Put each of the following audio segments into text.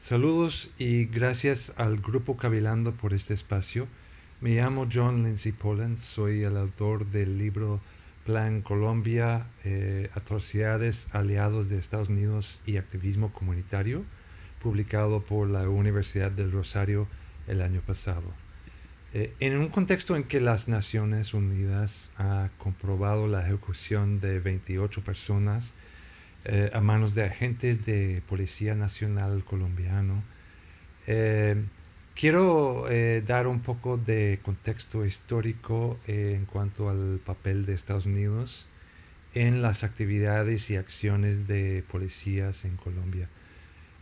Saludos y gracias al Grupo Cavilando por este espacio. Me llamo John Lindsay Poland, soy el autor del libro Plan Colombia, Atrocidades, Aliados de Estados Unidos y Activismo Comunitario, publicado por la Universidad del Rosario el año pasado. En un contexto en que las Naciones Unidas ha comprobado la ejecución de 28 personas a manos de agentes de Policía Nacional colombiano. Quiero dar un poco de contexto histórico en cuanto al papel de Estados Unidos en las actividades y acciones de policías en Colombia.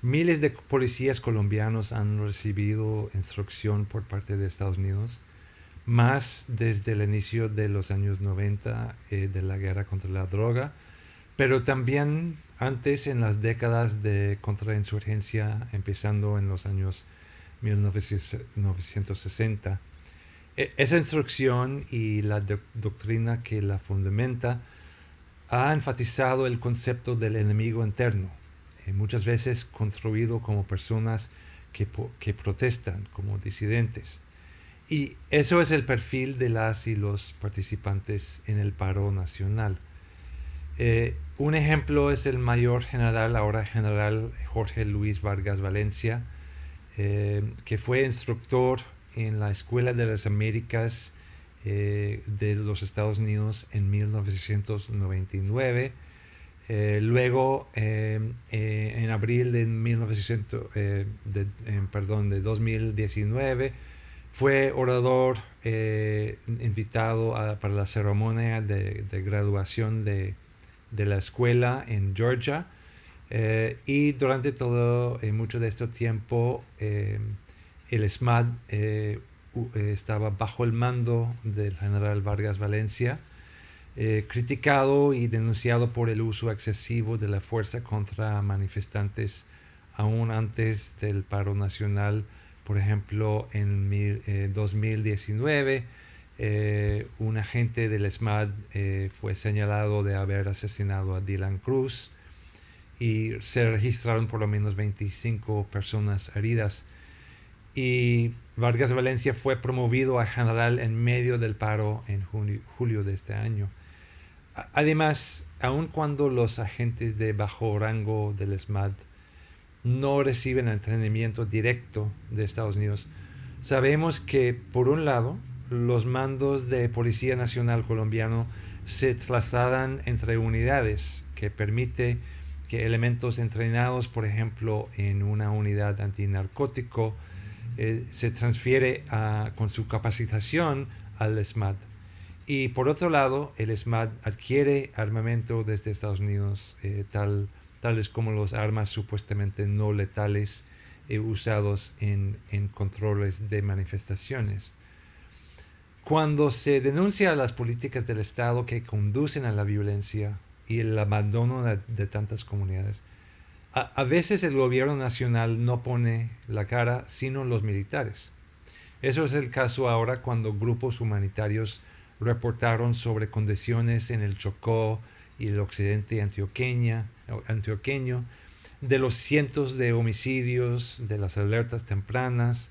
Miles de policías colombianos han recibido instrucción por parte de Estados Unidos, más desde el inicio de los años 90 de la guerra contra la droga, pero también antes en las décadas de contrainsurgencia, empezando en los años 1960. Esa instrucción y la doctrina que la fundamenta ha enfatizado el concepto del enemigo interno, muchas veces construido como personas que protestan, como disidentes. Y eso es el perfil de las y los participantes en el paro nacional. Un ejemplo es el mayor general, ahora general Jorge Luis Vargas Valencia, que fue instructor en la Escuela de las Américas de los Estados Unidos en 1999. Luego, en abril de 2019, fue orador invitado para la ceremonia de graduación de la escuela en Georgia. Y durante mucho de este tiempo, el SMAD estaba bajo el mando del general Vargas Valencia, criticado y denunciado por el uso excesivo de la fuerza contra manifestantes aún antes del paro nacional. Por ejemplo, en 2019, un agente del SMAD fue señalado de haber asesinado a Dylan Cruz y se registraron por lo menos 25 personas heridas. Y Vargas Valencia fue promovido a general en medio del paro en julio de este año. Además, aun cuando los agentes de bajo rango del SMAD no reciben entrenamiento directo de Estados Unidos, sabemos que, por un lado, los mandos de Policía Nacional colombiano se trasladan entre unidades, que permite que elementos entrenados, por ejemplo, en una unidad antinarcótico, se transfiere con su capacitación al SMAD. Y por otro lado, el SMAD adquiere armamento desde Estados Unidos, tales como las armas supuestamente no letales usados en controles de manifestaciones. Cuando se denuncia las políticas del Estado que conducen a la violencia y el abandono de tantas comunidades, a veces el gobierno nacional no pone la cara, sino los militares. Eso es el caso ahora cuando grupos humanitarios reportaron sobre condiciones en el Chocó y el occidente antioqueño, de los cientos de homicidios, de las alertas tempranas,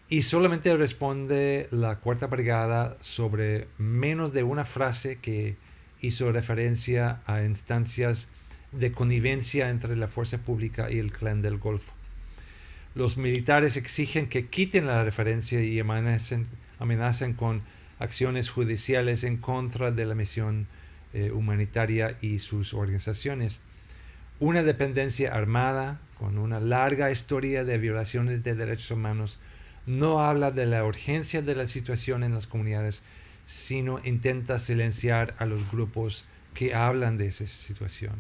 y solamente responde la Cuarta Brigada sobre menos de una frase que hizo referencia a instancias de connivencia entre la fuerza pública y el clan del Golfo. Los militares exigen que quiten la referencia y amenazan con acciones judiciales en contra de la misión humanitaria y sus organizaciones. Una dependencia armada con una larga historia de violaciones de derechos humanos no habla de la urgencia de la situación en las comunidades, sino intenta silenciar a los grupos que hablan de esa situación.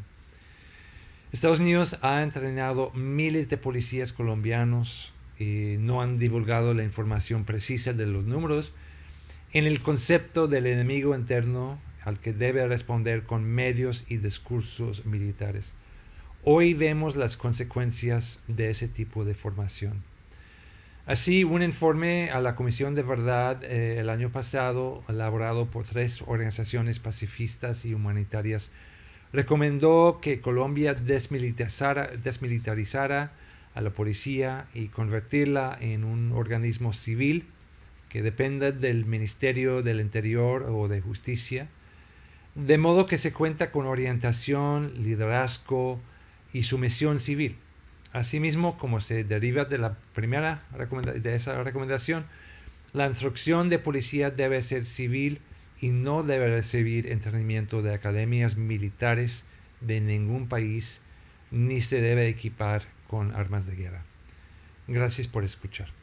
Estados Unidos ha entrenado miles de policías colombianos y no han divulgado la información precisa de los números en el concepto del enemigo interno al que debe responder con medios y discursos militares. Hoy vemos las consecuencias de ese tipo de formación. Así, un informe a la Comisión de Verdad el año pasado, elaborado por 3 organizaciones pacifistas y humanitarias, recomendó que Colombia desmilitarizara a la policía y convertirla en un organismo civil que dependa del Ministerio del Interior o de Justicia, de modo que se cuenta con orientación, liderazgo y sumisión civil. Asimismo, como se deriva de la primera de esa recomendación, la instrucción de policía debe ser civil y no debe recibir entrenamiento de academias militares de ningún país, ni se debe equipar con armas de guerra. Gracias por escuchar.